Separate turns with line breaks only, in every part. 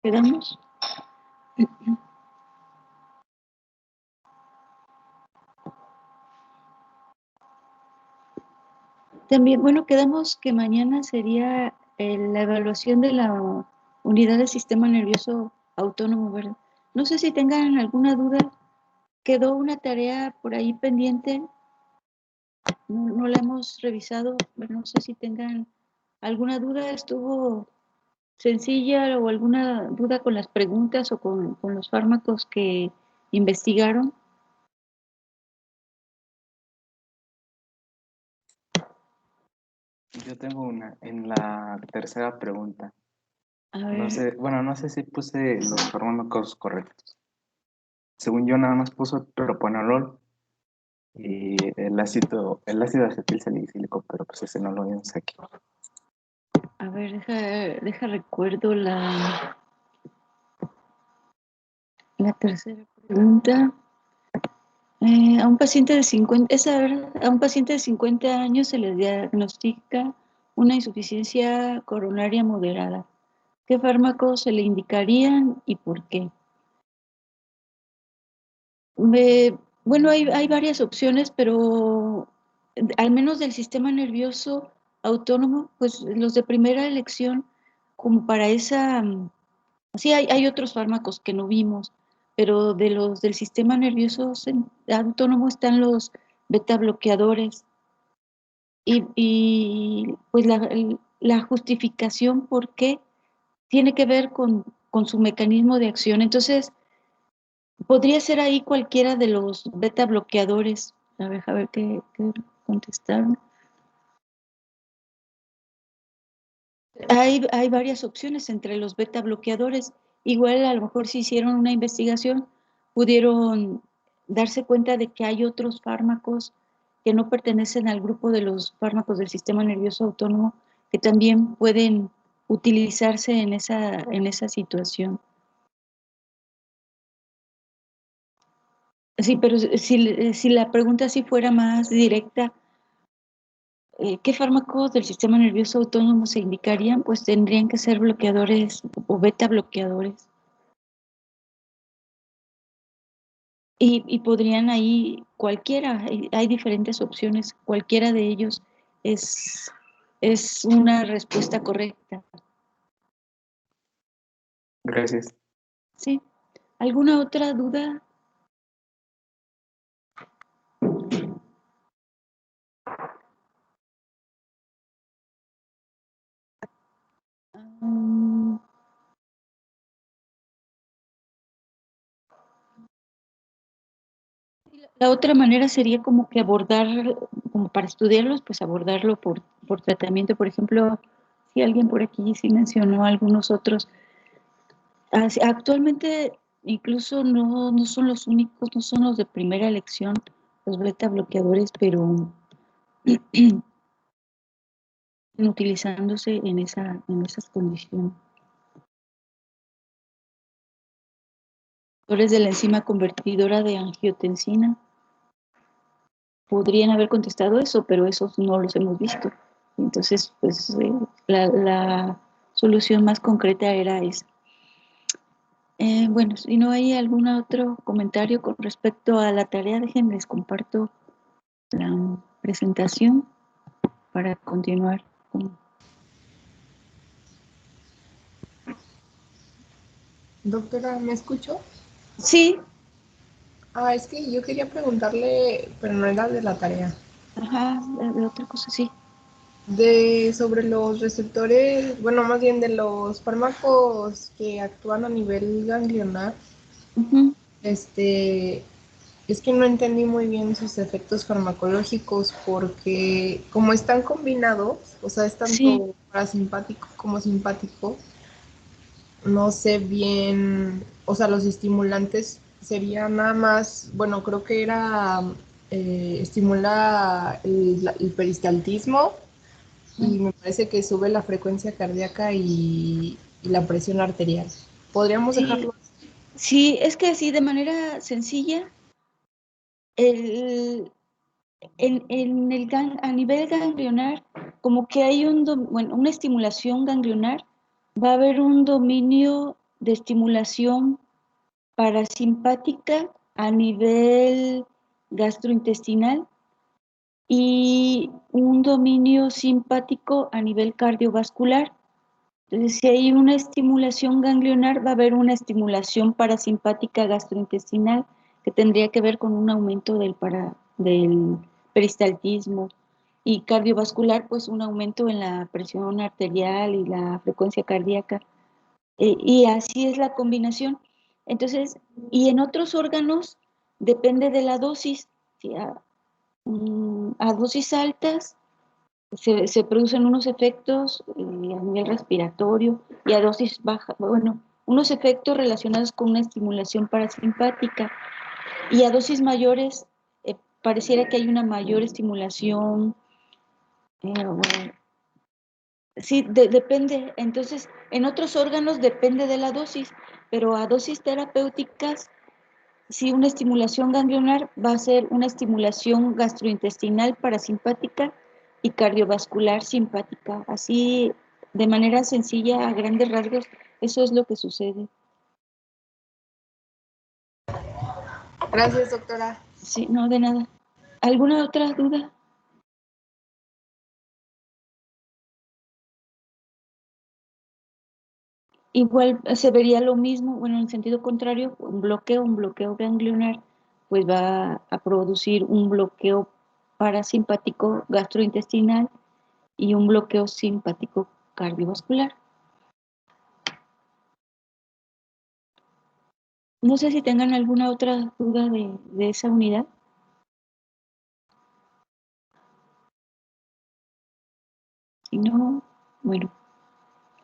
¿Quedamos? También, bueno, quedamos que mañana sería la evaluación de la unidad del sistema nervioso autónomo, ¿verdad? No sé si tengan alguna duda. Quedó una tarea por ahí pendiente, no la hemos revisado, pero no sé si tengan alguna duda. ¿Estuvo sencilla o alguna duda con las preguntas o con los fármacos que investigaron?
Yo tengo una en la tercera pregunta.
A
No
ver,
sé, bueno, no sé si puse los fármacos correctos. Según yo, nada más puso propanolol y el ácido acetil salicílico, pero pues ese no lo vimos aquí.
a ver, deja recuerdo la tercera pregunta. A un paciente de 50, a un paciente de 50 años se le diagnostica una insuficiencia coronaria moderada. ¿Qué fármacos se le indicarían y por qué? Bueno, hay varias opciones, pero al menos del sistema nervioso autónomo, pues los de primera elección, como para esa, sí hay otros fármacos que no vimos, pero de los del sistema nervioso autónomo están los beta bloqueadores y pues la justificación por qué tiene que ver con su mecanismo de acción. Entonces, podría ser ahí cualquiera de los beta bloqueadores. A ver qué contestaron. Hay varias opciones entre los beta bloqueadores. Igual a lo mejor si hicieron una investigación, pudieron darse cuenta de que hay otros fármacos que no pertenecen al grupo de los fármacos del sistema nervioso autónomo que también pueden utilizarse en esa situación. Sí, pero si la pregunta sí fuera más directa, ¿qué fármacos del sistema nervioso autónomo se indicarían? Pues tendrían que ser bloqueadores o beta bloqueadores. Y podrían ahí cualquiera, hay diferentes opciones, cualquiera de ellos es, es una respuesta correcta.
Gracias.
¿Sí? ¿Alguna otra duda? Mm, La otra manera sería como que abordar, como para estudiarlos, pues abordarlo por tratamiento. Por ejemplo, si alguien por aquí sí mencionó algunos otros. Actualmente incluso no son los únicos, no son los de primera elección, los beta bloqueadores, pero utilizándose en esas condiciones. Factores de la enzima convertidora de angiotensina podrían haber contestado eso, pero esos no los hemos visto. Entonces, pues la solución más concreta era esa. Bueno, si no hay algún otro comentario con respecto a la tarea, déjenme les comparto la presentación para continuar con...
Doctora, ¿me escucho?
Sí,
Es que yo quería preguntarle, pero no era de la tarea,
ajá, de otra cosa, sí.
sobre los receptores, bueno, más bien de los fármacos que actúan a nivel ganglionar.
Ujú,
Este, es que no entendí muy bien sus efectos farmacológicos porque como están combinados, o sea, es
sí,
tanto parasimpático como simpático, no sé bien, o sea, los estimulantes serían nada más, bueno, creo que era, estimula el peristaltismo y me parece que sube la frecuencia cardíaca y la presión arterial. ¿Podríamos
sí,
dejarlo?
sí, es que así de manera sencilla, el, a nivel ganglionar, como que hay bueno, una estimulación ganglionar, va a haber un dominio de estimulación parasimpática a nivel gastrointestinal y un dominio simpático a nivel cardiovascular. Entonces, si hay una estimulación ganglionar, va a haber una estimulación parasimpática gastrointestinal que tendría que ver con un aumento del peristaltismo, y cardiovascular, pues un aumento en la presión arterial y la frecuencia cardíaca. Y así es la combinación. Entonces, y en otros órganos depende de la dosis. ¿Sí? A dosis altas se producen unos efectos a nivel respiratorio, y a dosis baja, bueno, unos efectos relacionados con una estimulación parasimpática, y a dosis mayores pareciera que hay una mayor estimulación. Bueno, sí, depende. Entonces, en otros órganos depende de la dosis, pero a dosis terapéuticas, sí, una estimulación ganglionar va a ser una estimulación gastrointestinal parasimpática y cardiovascular simpática. Así, de manera sencilla, a grandes rasgos, eso es lo que sucede.
Gracias, doctora.
Sí, no, de nada. ¿Alguna otra duda? Igual se vería lo mismo, bueno, en sentido contrario, un bloqueo ganglionar, pues va a producir un bloqueo parasimpático gastrointestinal y un bloqueo simpático cardiovascular. No sé si tengan alguna otra duda de esa unidad. Si no, bueno,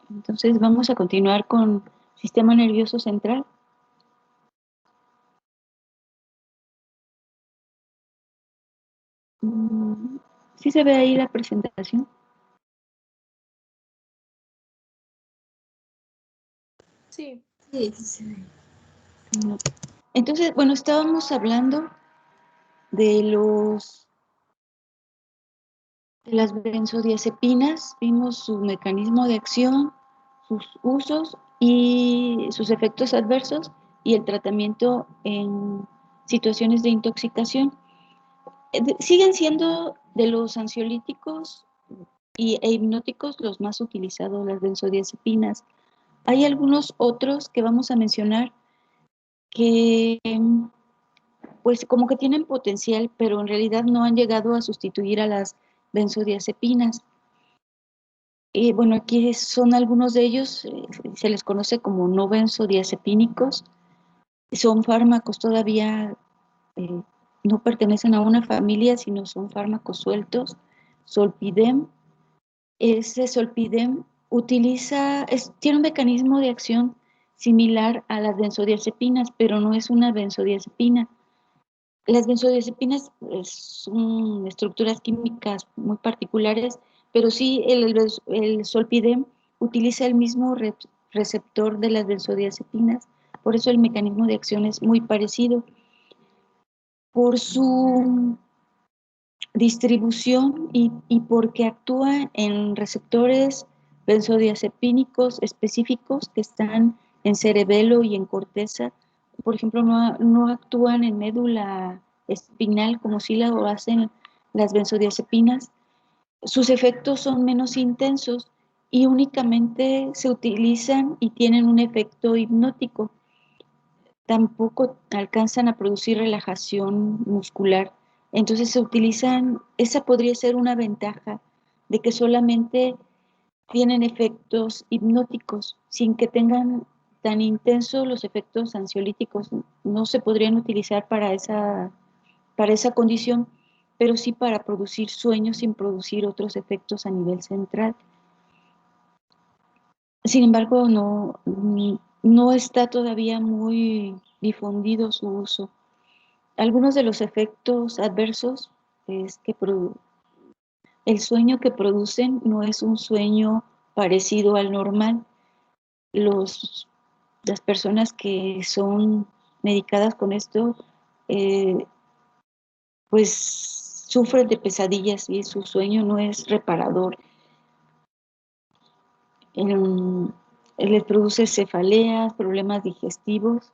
entonces vamos a continuar con sistema nervioso central. ¿Sí se ve ahí la presentación?
Sí.
No. Entonces, bueno, estábamos hablando de las benzodiazepinas, vimos su mecanismo de acción, sus usos y sus efectos adversos, y el tratamiento en situaciones de intoxicación. Siguen siendo de los ansiolíticos e hipnóticos los más utilizados, las benzodiazepinas. Hay algunos otros que vamos a mencionar que pues como que tienen potencial, pero en realidad no han llegado a sustituir a las benzodiazepinas. Bueno, aquí son algunos de ellos, se les conoce como no benzodiazepínicos. Son fármacos todavía, eh, no pertenecen a una familia, sino son fármacos sueltos. Zolpidem, ese Zolpidem tiene un mecanismo de acción similar a las benzodiazepinas, pero no es una benzodiazepina. Las benzodiazepinas son estructuras químicas muy particulares, pero sí el Zolpidem utiliza el mismo receptor de las benzodiazepinas, por eso el mecanismo de acción es muy parecido. Por su distribución y porque actúa en receptores benzodiazepínicos específicos que están en cerebelo y en corteza. Por ejemplo, no actúan en médula espinal como sí lo hacen las benzodiazepinas. Sus efectos son menos intensos y únicamente se utilizan y tienen un efecto hipnótico. Tampoco alcanzan a producir relajación muscular. Entonces se utilizan, esa podría ser una ventaja de que solamente tienen efectos hipnóticos, sin que tengan tan intensos los efectos ansiolíticos. No se podrían utilizar para esa condición, pero sí para producir sueños sin producir otros efectos a nivel central. Sin embargo, no está todavía muy difundido su uso. Algunos de los efectos adversos es que el sueño que producen no es un sueño parecido al normal. Las personas que son medicadas con esto, eh, pues sufren de pesadillas y su sueño no es reparador. les produce cefaleas, problemas digestivos,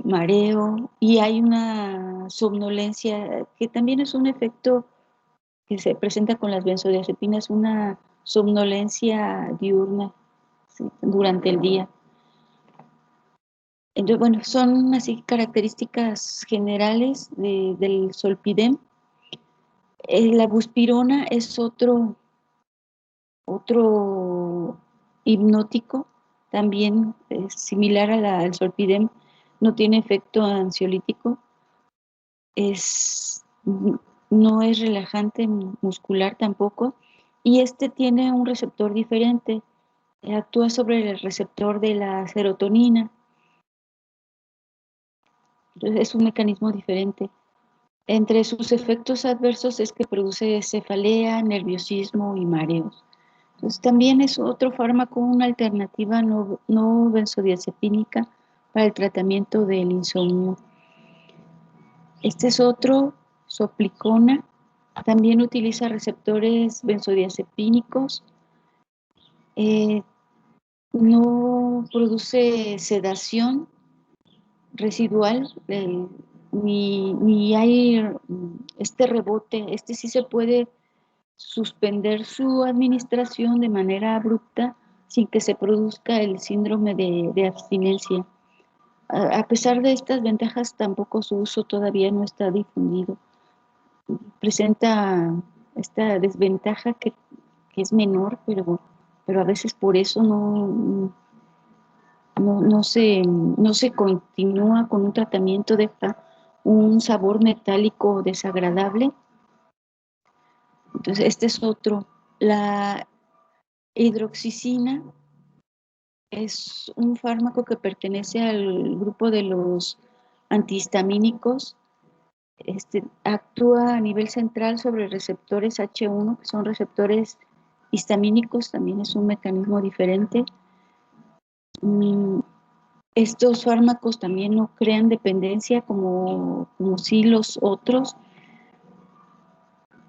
mareo, y hay una somnolencia que también es un efecto que se presenta con las benzodiazepinas, una somnolencia diurna, ¿sí?, durante el día. Entonces, bueno, son así características generales del Zolpidem. La buspirona es otro hipnótico, también similar al Zolpidem, no tiene efecto ansiolítico, no es relajante muscular tampoco, y este tiene un receptor diferente, actúa sobre el receptor de la serotonina, entonces es un mecanismo diferente. Entre sus efectos adversos es que produce cefalea, nerviosismo y mareos. Entonces también es otro fármaco, una alternativa no benzodiazepínica para el tratamiento del insomnio. Este es otro, Soplicona, también utiliza receptores benzodiazepínicos, no produce sedación residual, ni hay este rebote. Este sí se puede suspender su administración de manera abrupta sin que se produzca el síndrome de abstinencia. A pesar de estas ventajas, tampoco su uso todavía no está difundido. Presenta esta desventaja que es menor, pero a veces por eso no se continúa con un tratamiento, deja un sabor metálico desagradable. Entonces, este es otro. La hidroxicina es un fármaco que pertenece al grupo de los antihistamínicos. Actúa a nivel central sobre receptores H1, que son receptores histamínicos, también es un mecanismo diferente. Estos fármacos también no crean dependencia como sí los otros,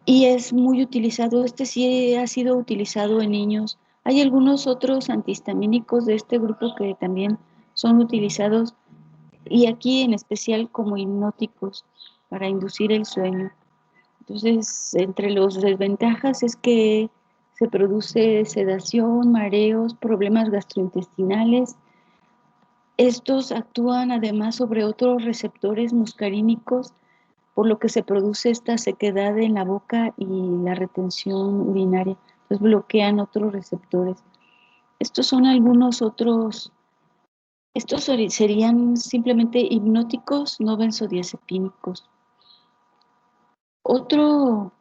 y es muy utilizado. Este sí ha sido utilizado en niños. Hay algunos otros antihistamínicos de este grupo que también son utilizados, y aquí en especial como hipnóticos para inducir el sueño. Entonces, entre las desventajas es que se produce sedación, mareos, problemas gastrointestinales. Estos actúan además sobre otros receptores muscarínicos, por lo que se produce esta sequedad en la boca y la retención urinaria. Entonces bloquean otros receptores. Estos son algunos otros, estos serían simplemente hipnóticos no benzodiazepínicos. Otro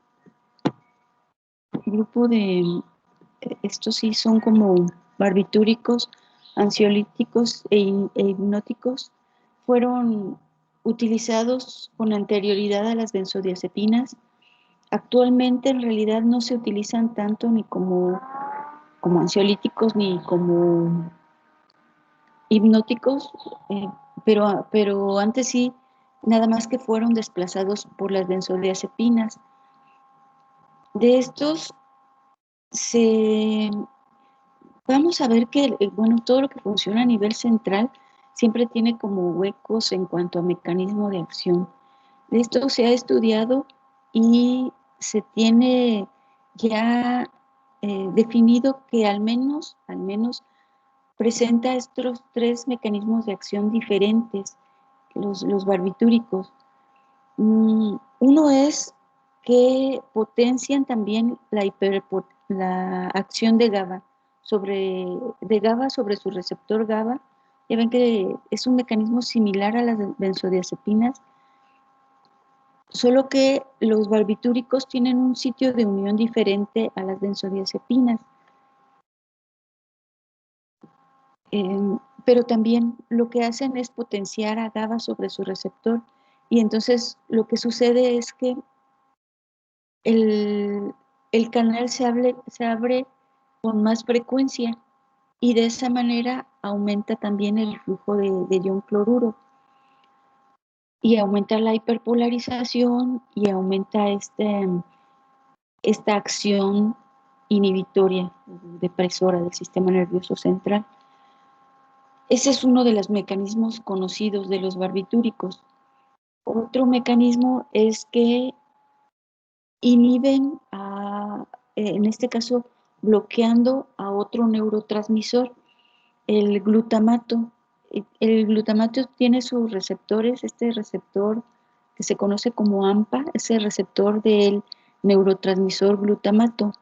grupo de estos sí son como barbitúricos, ansiolíticos e hipnóticos, fueron utilizados con anterioridad a las benzodiazepinas. Actualmente en realidad no se utilizan tanto ni como ansiolíticos ni como hipnóticos, pero antes sí, nada más que fueron desplazados por las benzodiazepinas. De estos vamos a ver que, bueno, todo lo que funciona a nivel central siempre tiene como huecos en cuanto a mecanismo de acción. De esto se ha estudiado y se tiene ya definido que al menos presenta estos tres mecanismos de acción diferentes, los barbitúricos. Uno es que potencian también la acción de GABA sobre su receptor GABA. Ya ven que es un mecanismo similar a las benzodiazepinas, solo que los barbitúricos tienen un sitio de unión diferente a las benzodiazepinas. Pero también lo que hacen es potenciar a GABA sobre su receptor, y entonces lo que sucede es que el canal se abre con más frecuencia, y de esa manera aumenta también el flujo de ion cloruro, y aumenta la hiperpolarización y aumenta esta acción inhibitoria, depresora del sistema nervioso central. Ese es uno de los mecanismos conocidos de los barbitúricos. Otro mecanismo es que inhiben, en este caso, bloqueando a otro neurotransmisor, el glutamato. El glutamato tiene sus receptores, este receptor que se conoce como AMPA, es el receptor del neurotransmisor glutamato.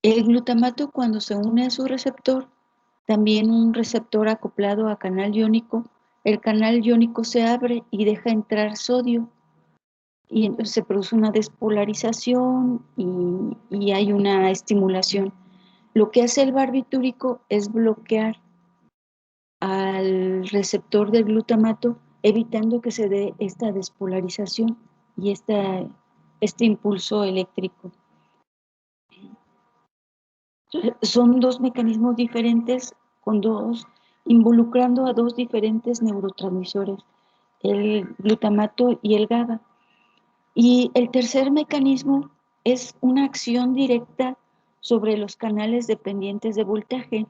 El glutamato, cuando se une a su receptor, también un receptor acoplado a canal iónico, el canal iónico se abre y deja entrar sodio, y entonces se produce una despolarización y hay una estimulación. Lo que hace el barbitúrico es bloquear al receptor del glutamato, evitando que se dé esta despolarización y este impulso eléctrico. Son dos mecanismos diferentes, involucrando a dos diferentes neurotransmisores, el glutamato y el GABA. Y el tercer mecanismo es una acción directa sobre los canales dependientes de voltaje.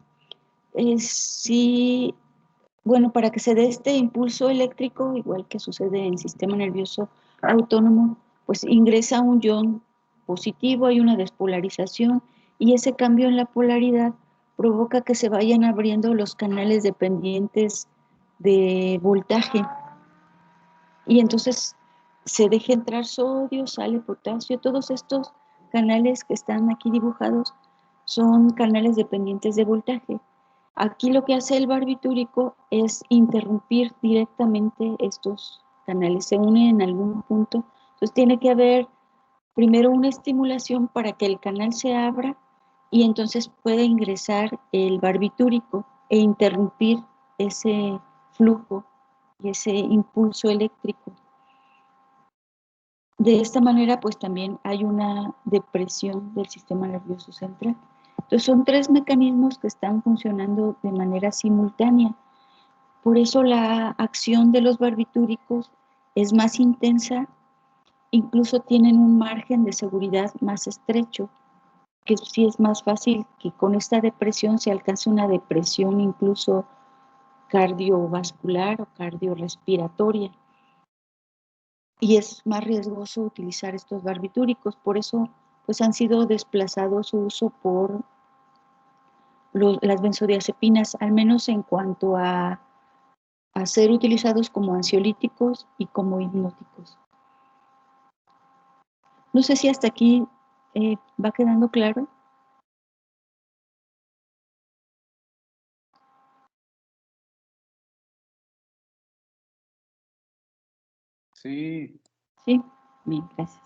Bueno, para que se dé este impulso eléctrico, igual que sucede en el sistema nervioso autónomo, pues ingresa un ion positivo, hay una despolarización, y ese cambio en la polaridad provoca que se vayan abriendo los canales dependientes de voltaje. Y entonces se deja entrar sodio, sale potasio, todos estos canales que están aquí dibujados son canales dependientes de voltaje. Aquí lo que hace el barbitúrico es interrumpir directamente estos canales, se unen en algún punto. Entonces tiene que haber primero una estimulación para que el canal se abra y entonces pueda ingresar el barbitúrico e interrumpir ese flujo y ese impulso eléctrico. De esta manera, pues también hay una depresión del sistema nervioso central. Entonces son tres mecanismos que están funcionando de manera simultánea. Por eso la acción de los barbitúricos es más intensa, incluso tienen un margen de seguridad más estrecho, que sí es más fácil que con esta depresión se alcance una depresión incluso cardiovascular o cardiorrespiratoria. Y es más riesgoso utilizar estos barbitúricos, por eso pues han sido desplazados su uso por las benzodiazepinas, al menos en cuanto a ser utilizados como ansiolíticos y como hipnóticos. No sé si hasta aquí va quedando claro.
Sí.
Sí, bien, gracias.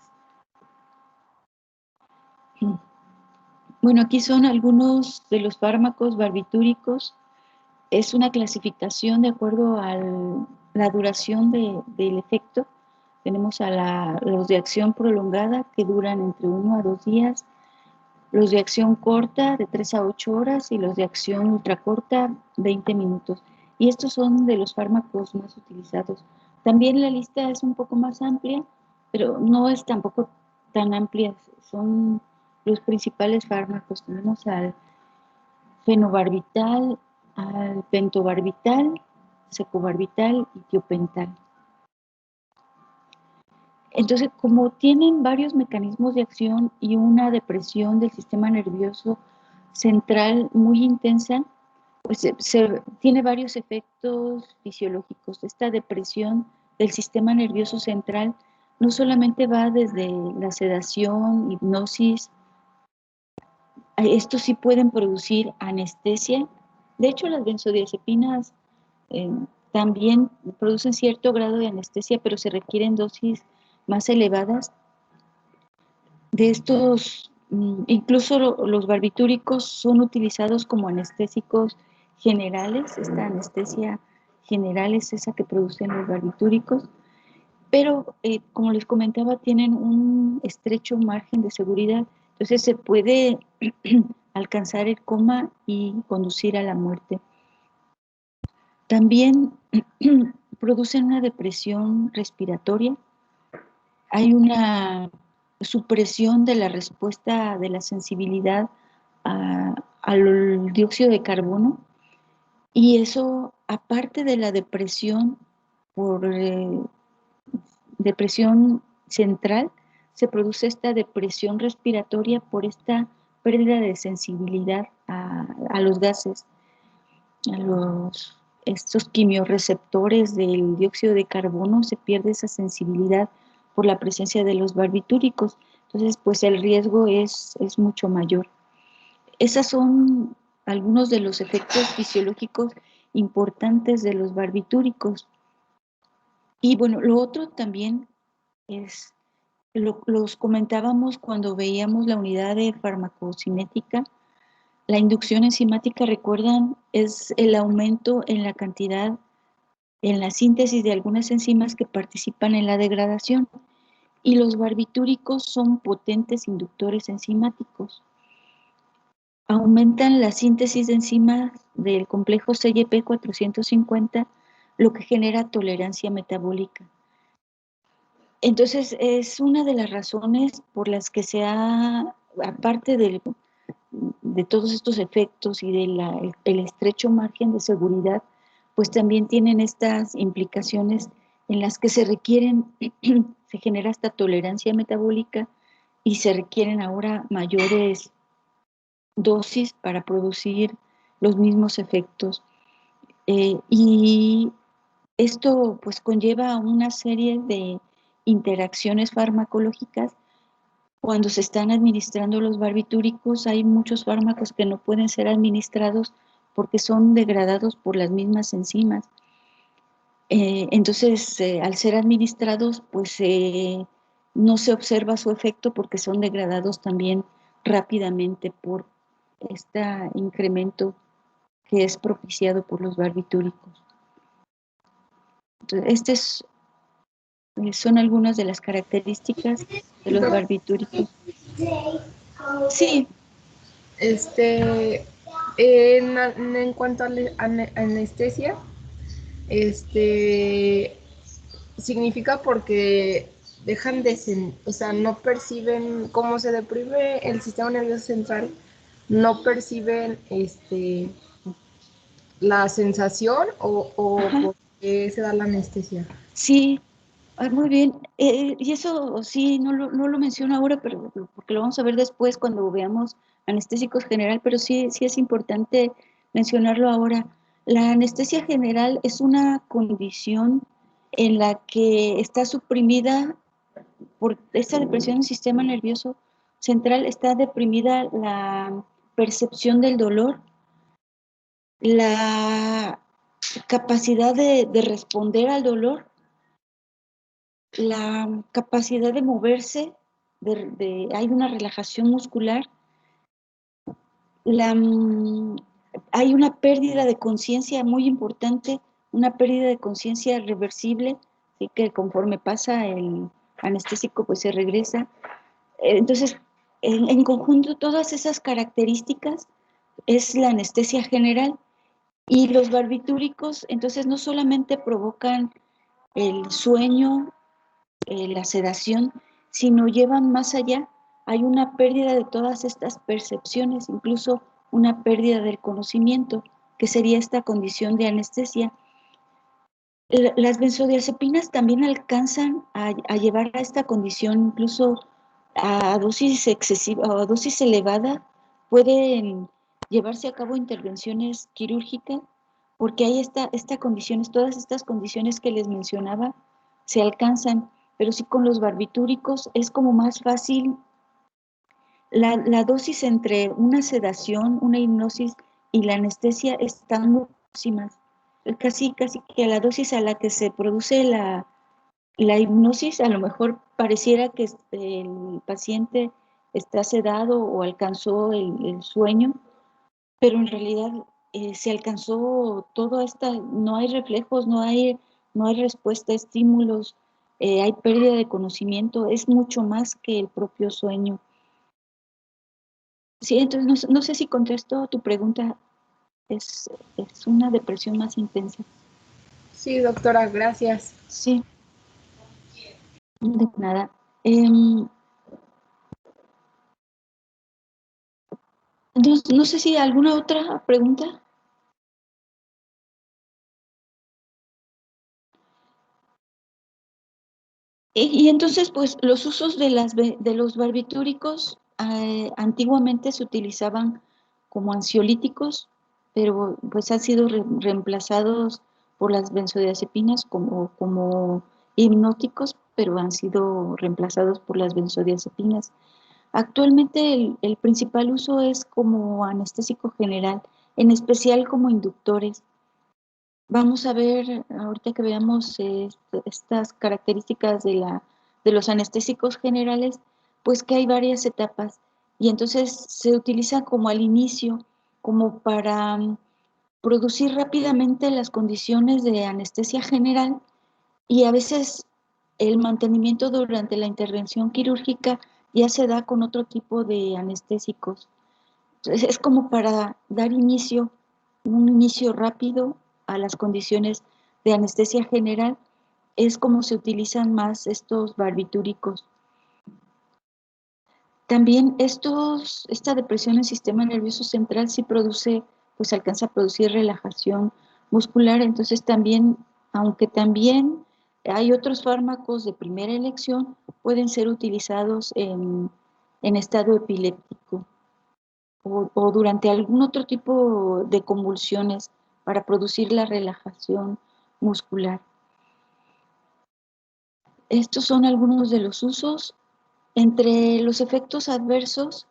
Bueno, aquí son algunos de los fármacos barbitúricos. Es una clasificación de acuerdo a la duración del efecto. Tenemos los de acción prolongada, que duran entre 1 a 2 días, los de acción corta de 3 a 8 horas y los de acción ultracorta 20 minutos. Y estos son de los fármacos más utilizados. También la lista es un poco más amplia, pero no es tampoco tan amplia. Son los principales fármacos. Tenemos al fenobarbital, al pentobarbital, secobarbital y tiopental. Entonces, como tienen varios mecanismos de acción y una depresión del sistema nervioso central muy intensa, pues tiene varios efectos fisiológicos. Esta depresión del sistema nervioso central no solamente va desde la sedación, hipnosis, estos sí pueden producir anestesia. De hecho, las benzodiazepinas también producen cierto grado de anestesia, pero se requieren dosis más elevadas. De estos, incluso los barbitúricos son utilizados como anestésicos generales. Esta anestesia general es esa que producen los barbitúricos, pero como les comentaba, tienen un estrecho margen de seguridad, entonces se puede alcanzar el coma y conducir a la muerte. También producen una depresión respiratoria. Hay una supresión de la respuesta de la sensibilidad al dióxido de carbono, y eso, aparte de la depresión por depresión central, se produce esta depresión respiratoria por esta pérdida de sensibilidad a los gases, estos quimiorreceptores del dióxido de carbono. Se pierde esa sensibilidad por la presencia de los barbitúricos. Entonces, pues el riesgo es mucho mayor. Esos son algunos de los efectos fisiológicos importantes de los barbitúricos. Y bueno, lo otro también es, los comentábamos cuando veíamos la unidad de farmacocinética. La inducción enzimática, recuerdan, es el aumento en la cantidad, en la síntesis de algunas enzimas que participan en la degradación. Y los barbitúricos son potentes inductores enzimáticos. Aumentan la síntesis de enzimas del complejo CYP450, lo que genera tolerancia metabólica. Entonces, es una de las razones por las que se ha, aparte de todos estos efectos y del estrecho margen de seguridad, pues también tienen estas implicaciones en las que se requieren, se genera esta tolerancia metabólica y se requieren ahora mayores dosis para producir los mismos efectos. Y esto pues conlleva una serie de interacciones farmacológicas. Cuando se están administrando los barbitúricos, hay muchos fármacos que no pueden ser administrados porque son degradados por las mismas enzimas. Entonces, al ser administrados, pues no se observa su efecto porque son degradados también rápidamente por este incremento que es propiciado por los barbitúricos. Entonces, son algunas de las características de los barbitúricos. Sí.
En cuanto a anestesia, significa porque dejan de, o sea, no perciben, como se deprime el sistema nervioso central, no perciben la sensación o por qué se da la anestesia.
Sí, muy bien. Y eso sí, no lo menciono ahora, pero porque lo vamos a ver después cuando veamos anestésicos general, pero sí es importante mencionarlo ahora. La anestesia general es una condición en la que está suprimida por esta depresión del sistema nervioso central, está deprimida la percepción del dolor, la capacidad de responder al dolor, la capacidad de moverse, hay una relajación muscular, hay una pérdida de conciencia muy importante, una pérdida de conciencia reversible, ¿sí? Que conforme pasa el anestésico pues se regresa. Entonces, en conjunto, todas esas características es la anestesia general. Y los barbitúricos, entonces, no solamente provocan el sueño, la sedación, sino llevan más allá. Hay una pérdida de todas estas percepciones, incluso una pérdida del conocimiento, que sería esta condición de anestesia. Las benzodiazepinas también alcanzan a llevar a esta condición, incluso a dosis excesiva o a dosis elevada, pueden llevarse a cabo intervenciones quirúrgicas, porque hay esta condiciones, todas estas condiciones que les mencionaba se alcanzan, pero sí con los barbitúricos es como más fácil. La dosis entre una sedación, una hipnosis y la anestesia están muy próximas. Casi que la dosis a la que se produce la hipnosis, a lo mejor pareciera que el paciente está sedado o alcanzó el sueño, pero en realidad se alcanzó todo no hay reflejos, no hay respuesta a estímulos, hay pérdida de conocimiento, es mucho más que el propio sueño. Sí, entonces no sé si contesto tu pregunta, es una depresión más intensa.
Sí, doctora, gracias.
Sí, de nada. No sé si alguna otra pregunta. Y entonces, pues, los usos de los barbitúricos antiguamente se utilizaban como ansiolíticos, pero pues han sido reemplazados por las benzodiazepinas como hipnóticos, pero han sido reemplazados por las benzodiazepinas. Actualmente el principal uso es como anestésico general, en especial como inductores. Vamos a ver, ahorita que veamos estas características de los anestésicos generales, pues que hay varias etapas y entonces se utiliza como al inicio, como para producir rápidamente las condiciones de anestesia general y a veces el mantenimiento durante la intervención quirúrgica ya se da con otro tipo de anestésicos. Entonces es como para dar un inicio rápido a las condiciones de anestesia general, es como se utilizan más estos barbitúricos. También esta depresión en el sistema nervioso central sí produce, pues alcanza a producir relajación muscular, entonces también, aunque también hay otros fármacos de primera elección, pueden ser utilizados en estado epiléptico o durante algún otro tipo de convulsiones para producir la relajación muscular. Estos son algunos de los usos. Entre los efectos adversos,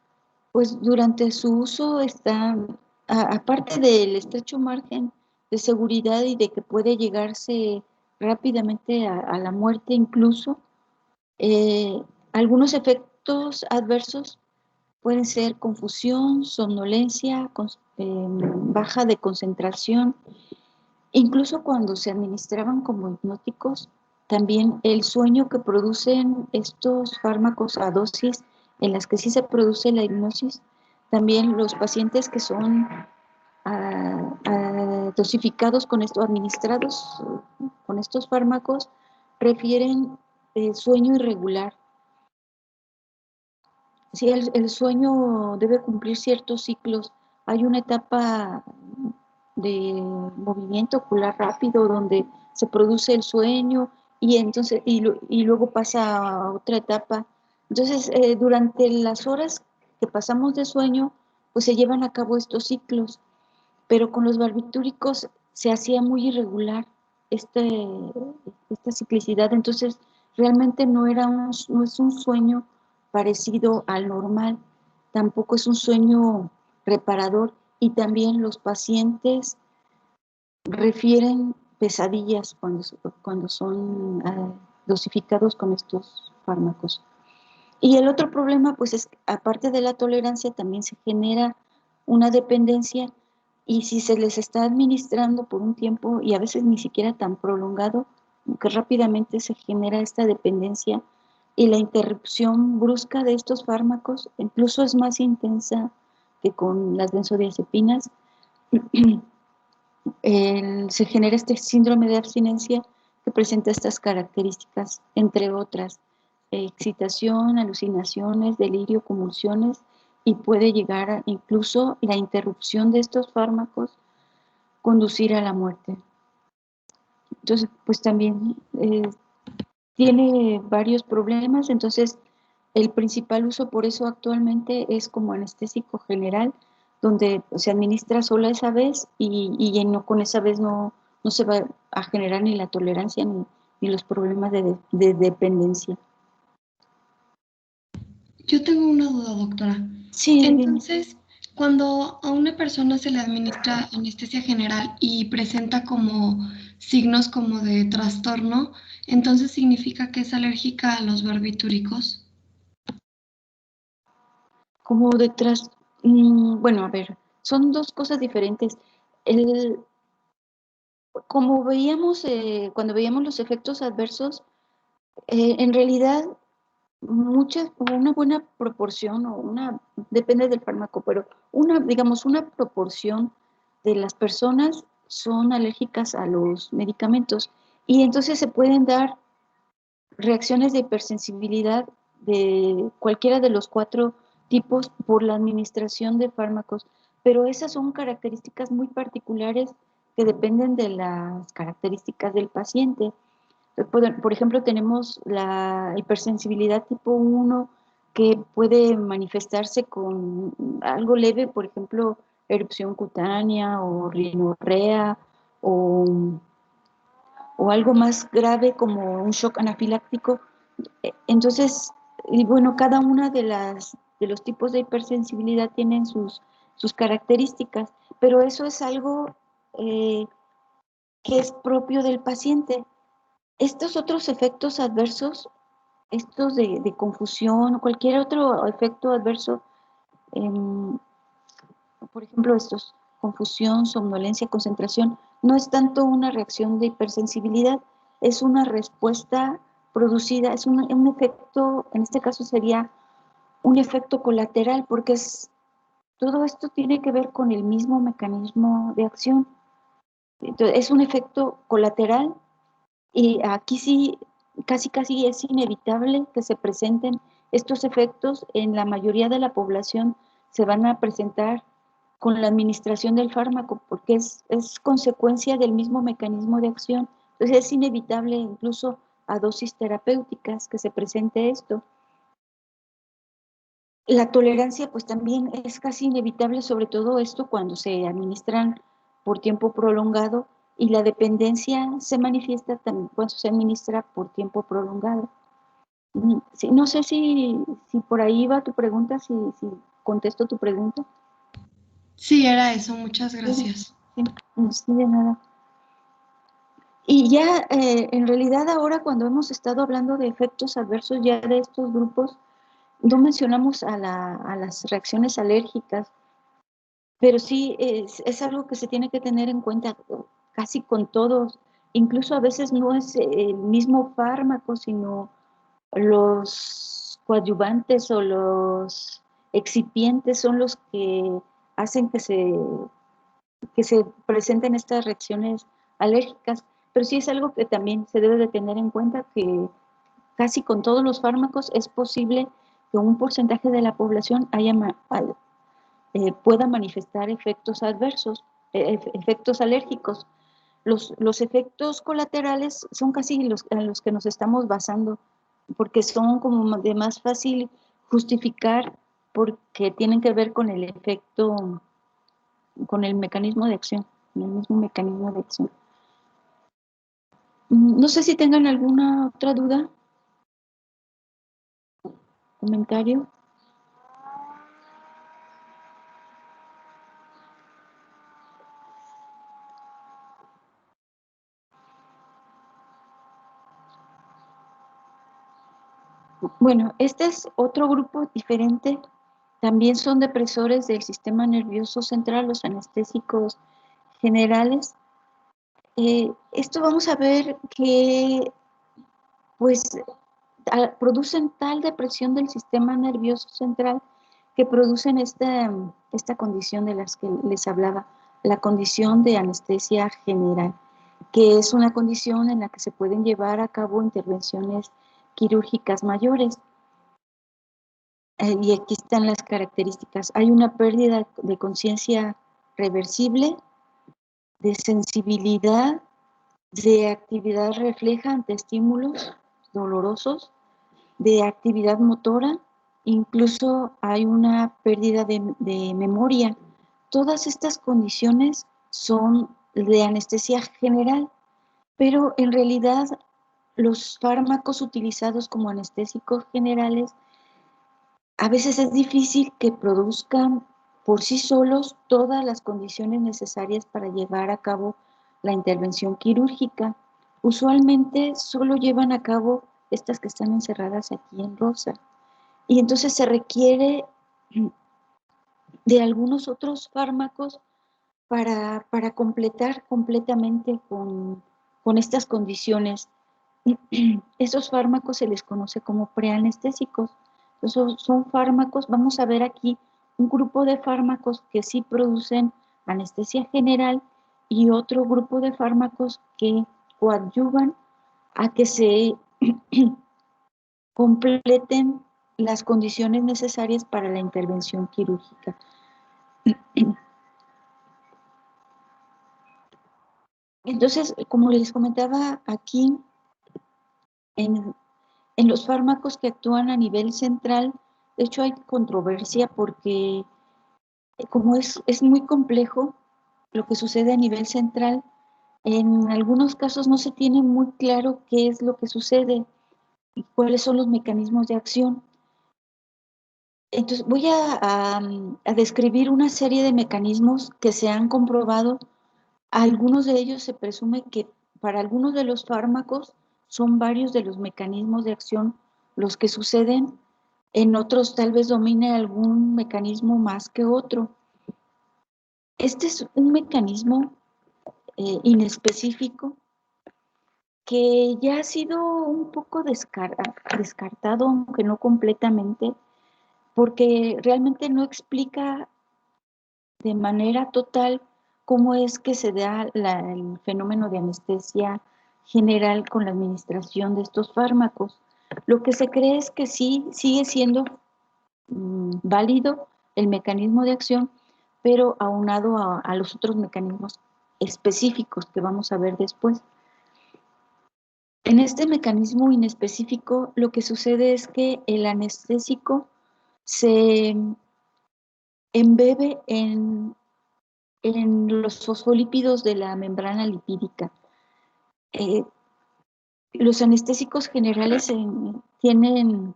pues durante su uso están, aparte del estrecho margen de seguridad y de que puede llegarse rápidamente a la muerte incluso, eh, algunos efectos adversos pueden ser confusión, somnolencia, baja de concentración. Incluso cuando se administraban como hipnóticos, también el sueño que producen estos fármacos a dosis en las que sí se produce la hipnosis, también los pacientes que son dosificados con esto, administrados con estos fármacos, refieren sueño irregular. Sí, el sueño debe cumplir ciertos ciclos. Hay una etapa de movimiento ocular rápido donde se produce el sueño y entonces y luego pasa a otra etapa. Entonces, durante las horas que pasamos de sueño, pues se llevan a cabo estos ciclos, pero con los barbitúricos se hacía muy irregular esta ciclicidad, entonces realmente no es un sueño parecido al normal, tampoco es un sueño reparador y también los pacientes refieren pesadillas cuando son dosificados con estos fármacos. Y el otro problema, pues es, aparte de la tolerancia, también se genera una dependencia y si se les está administrando por un tiempo y a veces ni siquiera tan prolongado, que rápidamente se genera esta dependencia y la interrupción brusca de estos fármacos incluso es más intensa que con las benzodiazepinas. Se genera este síndrome de abstinencia que presenta estas características, entre otras, excitación, alucinaciones, delirio, convulsiones, y puede llegar a incluso la interrupción de estos fármacos conducir a la muerte. Entonces, pues también tiene varios problemas, entonces el principal uso por eso actualmente es como anestésico general, donde se administra sola esa vez y no, con esa vez no se va a generar ni la tolerancia ni los problemas de dependencia.
Yo tengo una duda, doctora.
Sí,
entonces, cuando a una persona se le administra anestesia general y presenta como signos como de trastorno, entonces significa que es alérgica a los barbitúricos.
como detrás, bueno, a ver, son dos cosas diferentes. Como veíamos, cuando veíamos los efectos adversos, en realidad una buena proporción depende del fármaco, pero digamos, una proporción de las personas son alérgicas a los medicamentos y entonces se pueden dar reacciones de hipersensibilidad de cualquiera de los 4 tipos por la administración de fármacos, pero esas son características muy particulares que dependen de las características del paciente. Por ejemplo, tenemos la hipersensibilidad tipo 1 que puede manifestarse con algo leve, por ejemplo, erupción cutánea o rinorrea o, o algo más grave como un shock anafiláctico. Entonces, y bueno, cada una de los tipos de hipersensibilidad tienen sus características, pero eso es algo que es propio del paciente. Estos otros efectos adversos, estos de confusión o cualquier otro efecto adverso, em, por ejemplo, estos, confusión, somnolencia, concentración, no es tanto una reacción de hipersensibilidad, es una respuesta producida, es un efecto, en este caso sería un efecto colateral, porque todo esto tiene que ver con el mismo mecanismo de acción. Entonces, es un efecto colateral y aquí sí, casi es inevitable que se presenten estos efectos. En la mayoría de la población se van a presentar con la administración del fármaco, porque es consecuencia del mismo mecanismo de acción. Entonces es inevitable incluso a dosis terapéuticas que se presente esto. La tolerancia pues también es casi inevitable, sobre todo esto cuando se administran por tiempo prolongado, y la dependencia se manifiesta también cuando se administra por tiempo prolongado. Sí, no sé si por ahí va tu pregunta, si contesto tu pregunta.
Sí, era eso, muchas gracias.
Sí, sí, de nada. Y ya en realidad ahora cuando hemos estado hablando de efectos adversos ya de estos grupos, no mencionamos a las reacciones alérgicas, pero sí es algo que se tiene que tener en cuenta casi con todos. Incluso a veces no es el mismo fármaco, sino los coadyuvantes o los excipientes son los que hacen que se presenten estas reacciones alérgicas. Pero sí es algo que también se debe de tener en cuenta, que casi con todos los fármacos es posible que un porcentaje de la población pueda manifestar efectos adversos, efectos alérgicos. Los efectos colaterales son casi en los que nos estamos basando, porque son como de más fácil justificar, porque tienen que ver con el efecto, con el mecanismo de acción, con el mismo mecanismo de acción. No sé si tengan alguna otra duda, comentario. Bueno, este es otro grupo diferente. También son depresores del sistema nervioso central, los anestésicos generales. Esto vamos a ver que pues producen tal depresión del sistema nervioso central que producen esta condición de las que les hablaba, la condición de anestesia general, que es una condición en la que se pueden llevar a cabo intervenciones quirúrgicas mayores. Y aquí están las características. Hay una pérdida de conciencia reversible, de sensibilidad, de actividad refleja ante estímulos dolorosos, de actividad motora, incluso hay una pérdida de memoria. Todas estas condiciones son de anestesia general, pero en realidad los fármacos utilizados como anestésicos generales a veces es difícil que produzcan por sí solos todas las condiciones necesarias para llevar a cabo la intervención quirúrgica. Usualmente solo llevan a cabo estas que están encerradas aquí en rosa. Y entonces se requiere de algunos otros fármacos para completar completamente con estas condiciones. Esos fármacos se les conoce como preanestésicos. Entonces son fármacos, vamos a ver aquí un grupo de fármacos que sí producen anestesia general y otro grupo de fármacos que coadyuvan a que se completen las condiciones necesarias para la intervención quirúrgica. Entonces, como les comentaba aquí, en los fármacos que actúan a nivel central, de hecho hay controversia porque como es muy complejo lo que sucede a nivel central, en algunos casos no se tiene muy claro qué es lo que sucede y cuáles son los mecanismos de acción. Entonces voy a describir una serie de mecanismos que se han comprobado. Algunos de ellos se presume que para algunos de los fármacos son varios de los mecanismos de acción los que suceden, en otros tal vez domine algún mecanismo más que otro. Este es un mecanismo inespecífico que ya ha sido un poco descartado, aunque no completamente, porque realmente no explica de manera total cómo es que se da el fenómeno de anestesia general con la administración de estos fármacos. Lo que se cree es que sí sigue siendo válido el mecanismo de acción, pero aunado a los otros mecanismos específicos que vamos a ver después. En este mecanismo inespecífico, lo que sucede es que el anestésico se embebe en los fosfolípidos de la membrana lipídica. Los anestésicos generales tienen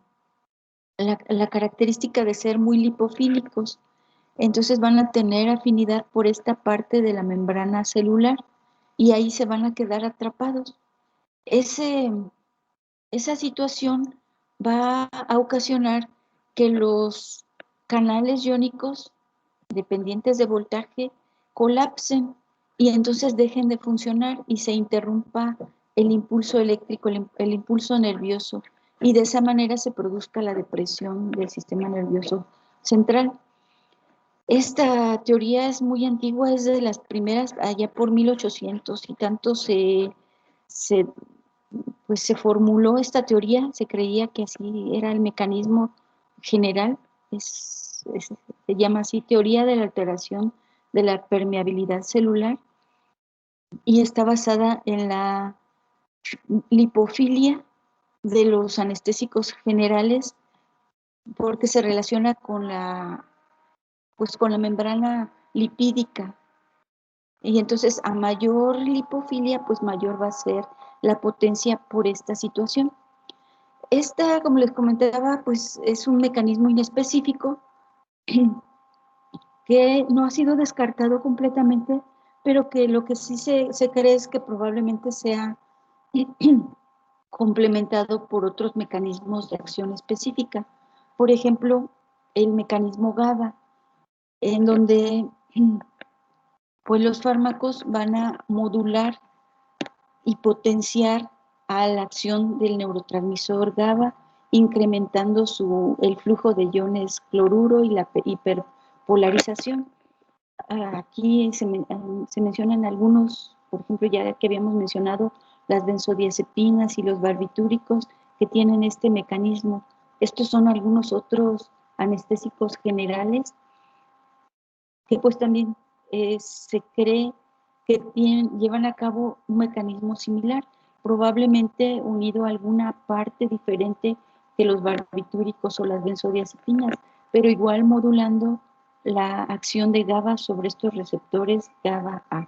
la característica de ser muy lipofílicos, entonces van a tener afinidad por esta parte de la membrana celular y ahí se van a quedar atrapados. Esa situación va a ocasionar que los canales iónicos dependientes de voltaje colapsen y entonces dejen de funcionar y se interrumpa el impulso eléctrico, el impulso nervioso, y de esa manera se produzca la depresión del sistema nervioso central. Esta teoría es muy antigua, es de las primeras, allá por 1800 y tanto pues se formuló esta teoría, se creía que así era el mecanismo general, se llama así teoría de la alteración de la permeabilidad celular y está basada en la lipofilia de los anestésicos generales porque se relaciona pues con la membrana lipídica. Y entonces a mayor lipofilia, pues mayor va a ser la potencia por esta situación. Esta, como les comentaba, pues es un mecanismo inespecífico que no ha sido descartado completamente, pero que lo que sí se cree es que probablemente sea complementado por otros mecanismos de acción específica. Por ejemplo, el mecanismo GABA, en donde pues los fármacos van a modular y potenciar a la acción del neurotransmisor GABA, incrementando el flujo de iones cloruro y la hiperpolarización. Aquí se mencionan algunos, por ejemplo, ya que habíamos mencionado las benzodiazepinas y los barbitúricos que tienen este mecanismo. Estos son algunos otros anestésicos generales que pues también se cree que llevan a cabo un mecanismo similar, probablemente unido a alguna parte diferente que los barbitúricos o las benzodiazepinas, pero igual modulando la acción de GABA sobre estos receptores GABA-A.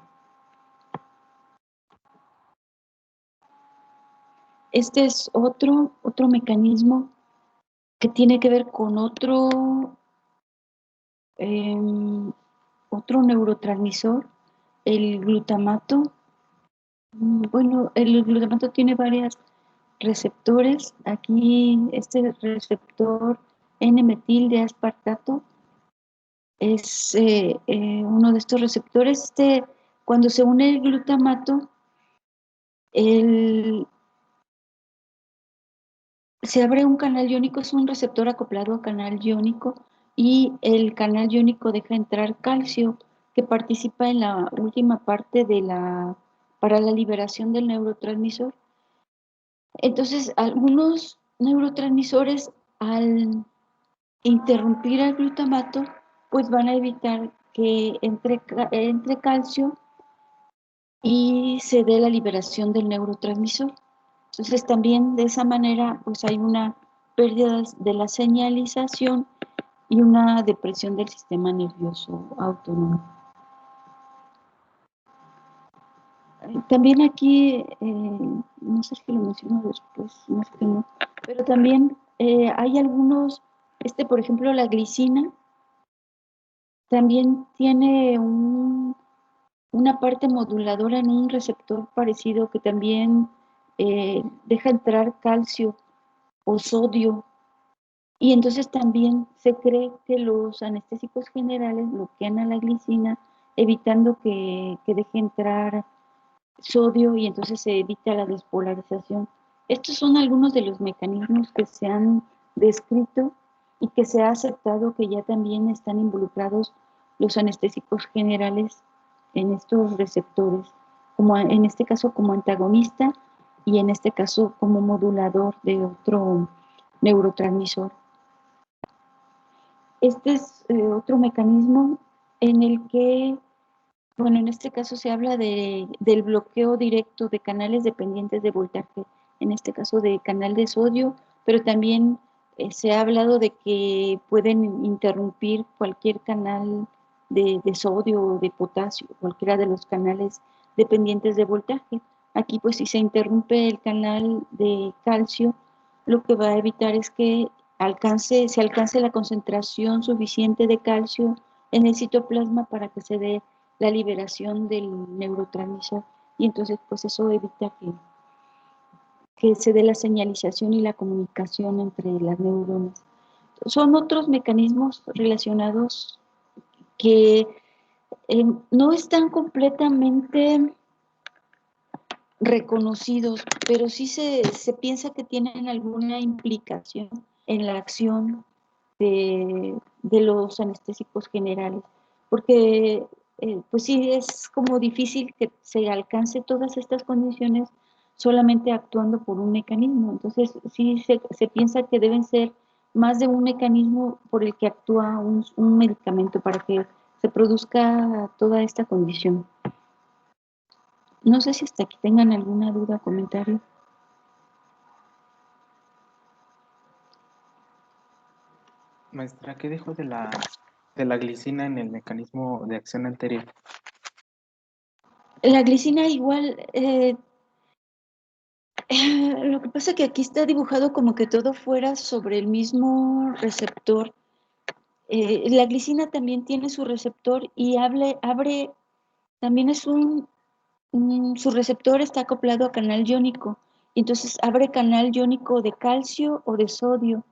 Este es otro mecanismo que tiene que ver con otro neurotransmisor, el glutamato. Bueno, el glutamato tiene varios receptores. Aquí este receptor N-metil de aspartato es uno de estos receptores. Cuando se une el glutamato, se abre un canal iónico, es un receptor acoplado a canal iónico y el canal iónico deja entrar calcio que participa en la última parte para la liberación del neurotransmisor. Entonces, algunos neurotransmisores al interrumpir el glutamato, pues van a evitar que entre calcio y se dé la liberación del neurotransmisor. Entonces también de esa manera pues hay una pérdida de la señalización y una depresión del sistema nervioso autónomo. También aquí, no sé si lo menciono después, no sé que no, pero también hay algunos, por ejemplo, la glicina también tiene una parte moduladora en un receptor parecido que también deja entrar calcio o sodio. Y entonces también se cree que los anestésicos generales bloquean a la glicina, evitando que deje entrar sodio y entonces se evita la despolarización. Estos son algunos de los mecanismos que se han descrito y que se ha aceptado que ya también están involucrados los anestésicos generales en estos receptores, como en este caso como antagonista y en este caso como modulador de otro neurotransmisor. Este es otro mecanismo en el que, bueno, en este caso se habla del bloqueo directo de canales dependientes de voltaje, en este caso de canal de sodio, pero también se ha hablado de que pueden interrumpir cualquier canal de sodio o de potasio, cualquiera de los canales dependientes de voltaje. Aquí pues si se interrumpe el canal de calcio, lo que va a evitar es que se alcance la concentración suficiente de calcio en el citoplasma para que se dé la liberación del neurotransmisor y entonces pues eso evita que se dé la señalización y la comunicación entre las neuronas. Son otros mecanismos relacionados que no están completamente reconocidos, pero sí se piensa que tienen alguna implicación en la acción de los anestésicos generales, porque pues sí es como difícil que se alcance todas estas condiciones solamente actuando por un mecanismo. Entonces sí se piensa que deben ser más de un mecanismo por el que actúa un medicamento para que se produzca toda esta condición. No sé si hasta aquí tengan alguna duda o comentario.
Maestra, ¿qué dijo de la glicina en el mecanismo de acción anterior?
La glicina igual, lo que pasa es que aquí está dibujado como que todo fuera sobre el mismo receptor. La glicina también tiene su receptor y abre, también es su receptor está acoplado a canal iónico, y entonces abre canal iónico de calcio o de sodio.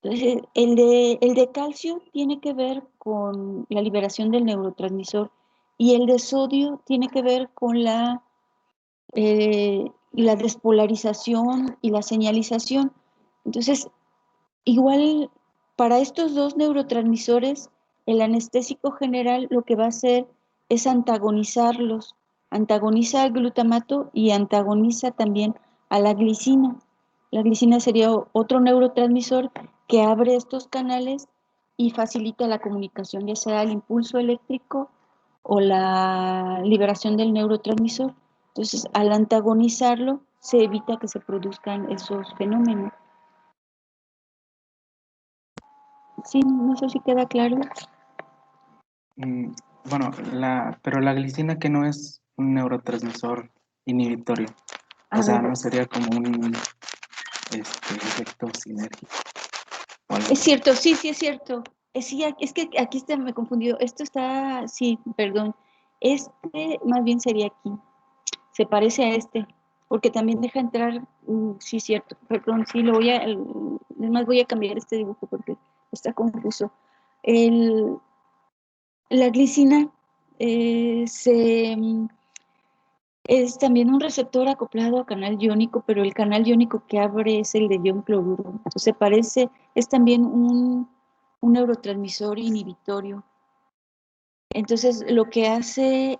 Entonces, el de calcio tiene que ver con la liberación del neurotransmisor y el de sodio tiene que ver con la despolarización y la señalización. Entonces, igual para estos dos neurotransmisores, el anestésico general lo que va a hacer es antagonizarlos. Antagoniza al glutamato y antagoniza también a la glicina. La glicina sería otro neurotransmisor que abre estos canales y facilita la comunicación, ya sea el impulso eléctrico o la liberación del neurotransmisor. Entonces, al antagonizarlo, se evita que se produzcan esos fenómenos. Sí, no sé si queda claro.
Bueno, pero la glicina que no es un neurotransmisor inhibitorio,
A
o sea,
ver,
no sería como un efecto sinérgico.
es cierto, sí es cierto. Sí, es que aquí me confundió. Esto está, sí, perdón. Más bien sería aquí. Se parece a porque también deja entrar, sí, cierto. Perdón, sí, además voy a cambiar este dibujo porque está confuso. La glicina es también un receptor acoplado a canal iónico, pero el canal iónico que abre es el de ion cloruro. Entonces es también un neurotransmisor inhibitorio. Entonces lo que hace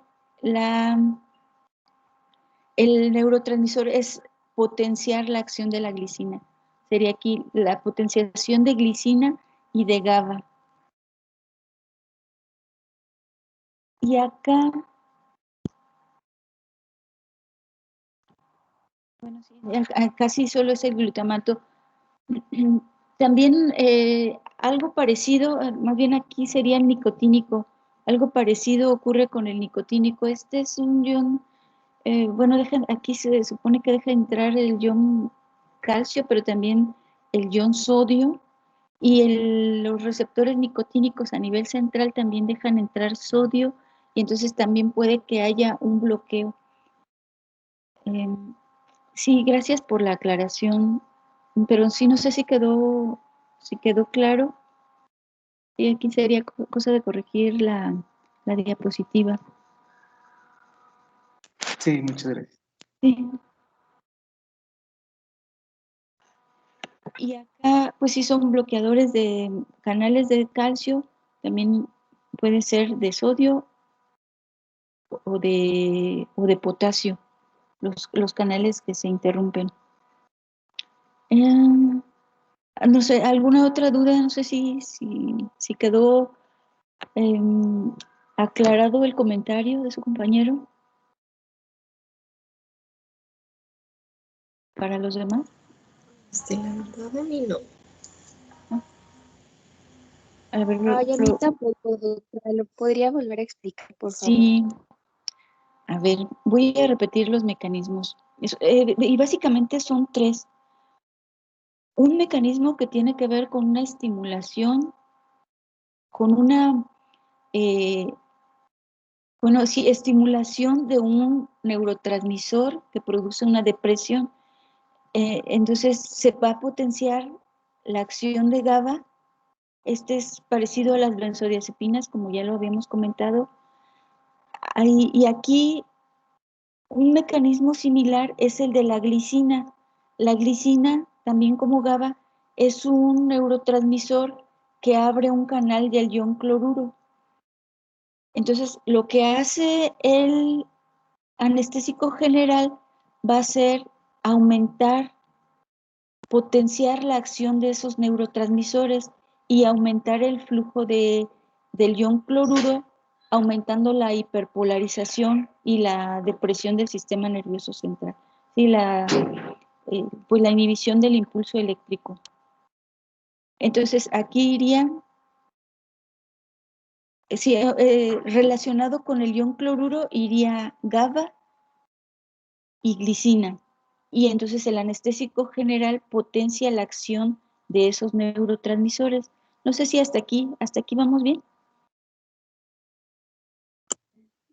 el neurotransmisor es potenciar la acción de la glicina. sería aquí la potenciación de glicina y de GABA. Y acá, bueno, sí, acá sí solo es el glutamato. También algo parecido, más bien aquí sería el nicotínico. Algo parecido ocurre con el nicotínico. Este es un ion, bueno, aquí se supone que deja entrar el ion calcio, pero también el ion sodio. Y los receptores nicotínicos a nivel central también dejan entrar sodio, y entonces también puede que haya un bloqueo. Sí, gracias por la aclaración, pero sí no sé si quedó claro. Y aquí sería cosa de corregir la diapositiva.
Sí, muchas gracias.
Sí. Y acá, pues sí, son bloqueadores de canales de calcio, también puede ser de sodio o de potasio, los canales que se interrumpen. No sé, ¿alguna otra duda? No sé si quedó aclarado el comentario de su compañero para los demás.
La verdad a mí no.
A ver,
Ay, tampoco, doctora. ¿Lo podría volver a explicar, por favor?
sí, a ver, voy a repetir los mecanismos. Y básicamente son tres. Un mecanismo que tiene que ver con una estimulación, con una, bueno, sí, estimulación de un neurotransmisor que produce una depresión. Entonces se va a potenciar la acción de GABA. Este es parecido a las benzodiazepinas, como ya lo habíamos comentado. Y aquí un mecanismo similar es el de la glicina. La glicina, también como GABA, es un neurotransmisor que abre un canal del ion cloruro. Entonces, lo que hace el anestésico general va a ser aumentar, potenciar la acción de esos neurotransmisores y aumentar el flujo del ion cloruro, aumentando la hiperpolarización y la depresión del sistema nervioso central. Sí, pues la inhibición del impulso eléctrico. Entonces, aquí iría, sí, relacionado con el ion cloruro, iría GABA y glicina. Y entonces el anestésico general potencia la acción de esos neurotransmisores. No sé si hasta aquí vamos bien.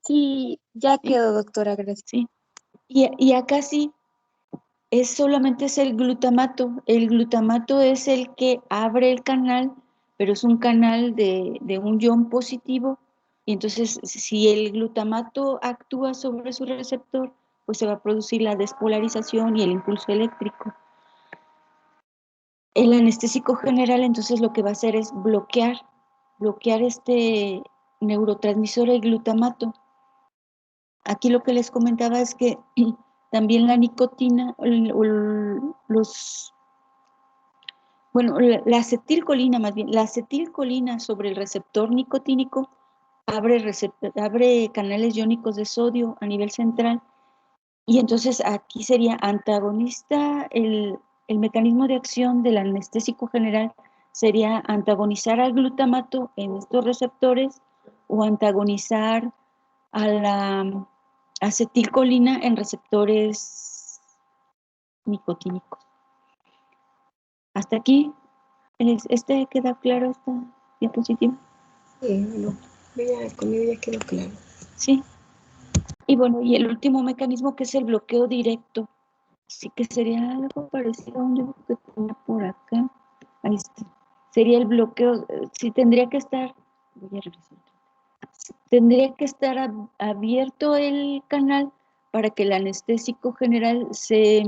Sí, ya
Sí,
quedó, doctora, gracias.
sí. Y acá sí, solamente es el glutamato. El glutamato es el que abre el canal, pero es un canal de un ion positivo. Y entonces, si el glutamato actúa sobre su receptor, pues se va a producir la despolarización y el impulso eléctrico. El anestésico general entonces lo que va a hacer es bloquear este neurotransmisor, el glutamato. Aquí lo que les comentaba es que también la nicotina, la acetilcolina más bien, la acetilcolina sobre el receptor nicotínico abre canales iónicos de sodio a nivel central, y entonces aquí sería antagonista, el mecanismo de acción del anestésico general sería antagonizar al glutamato en estos receptores o antagonizar a la acetilcolina en receptores nicotínicos. Hasta aquí, ¿queda claro esta diapositiva?
Sí, bueno, conmigo ya quedó claro.
Sí. Y bueno, y el último mecanismo que es el bloqueo directo. Sí que sería algo parecido a un dibujo que tenía por acá. Ahí está. Sería el bloqueo, sí tendría que estar, voy a revisar. Tendría que estar abierto el canal para que el anestésico general se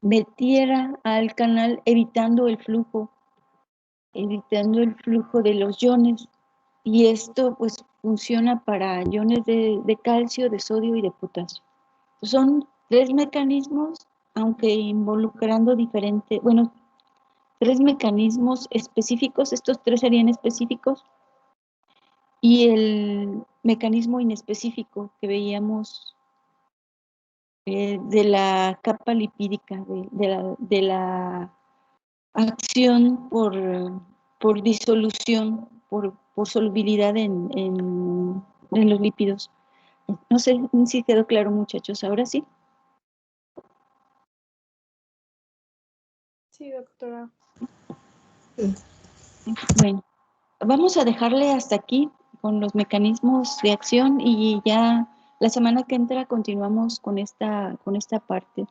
metiera al canal evitando el flujo de los iones. Y esto pues funciona para iones de calcio, de sodio y de potasio. Son tres mecanismos, aunque involucrando diferentes, bueno, 3 mecanismos específicos, estos 3 serían específicos, y el mecanismo inespecífico que veíamos de la capa lipídica, de la acción por disolución, por solubilidad en los lípidos. No sé si quedó claro, muchachos, ahora sí.
Sí, doctora.
Bueno, vamos a dejarle hasta aquí con los mecanismos de acción y ya la semana que entra continuamos con esta parte.